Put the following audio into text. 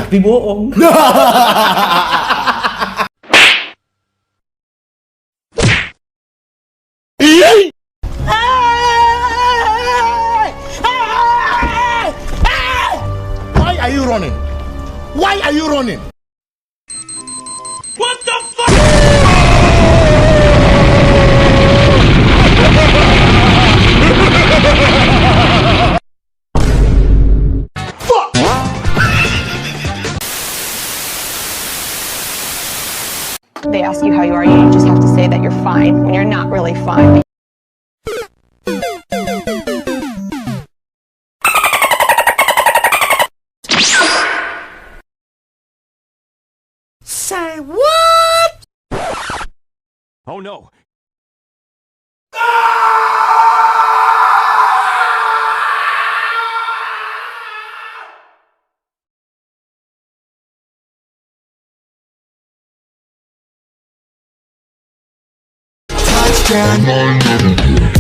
tapi bohong. Why are you running? Why are you running? What the fuck? They ask you how you are, you just have to say that you're fine when you're not really fine. Say what? Oh no! Touchdown.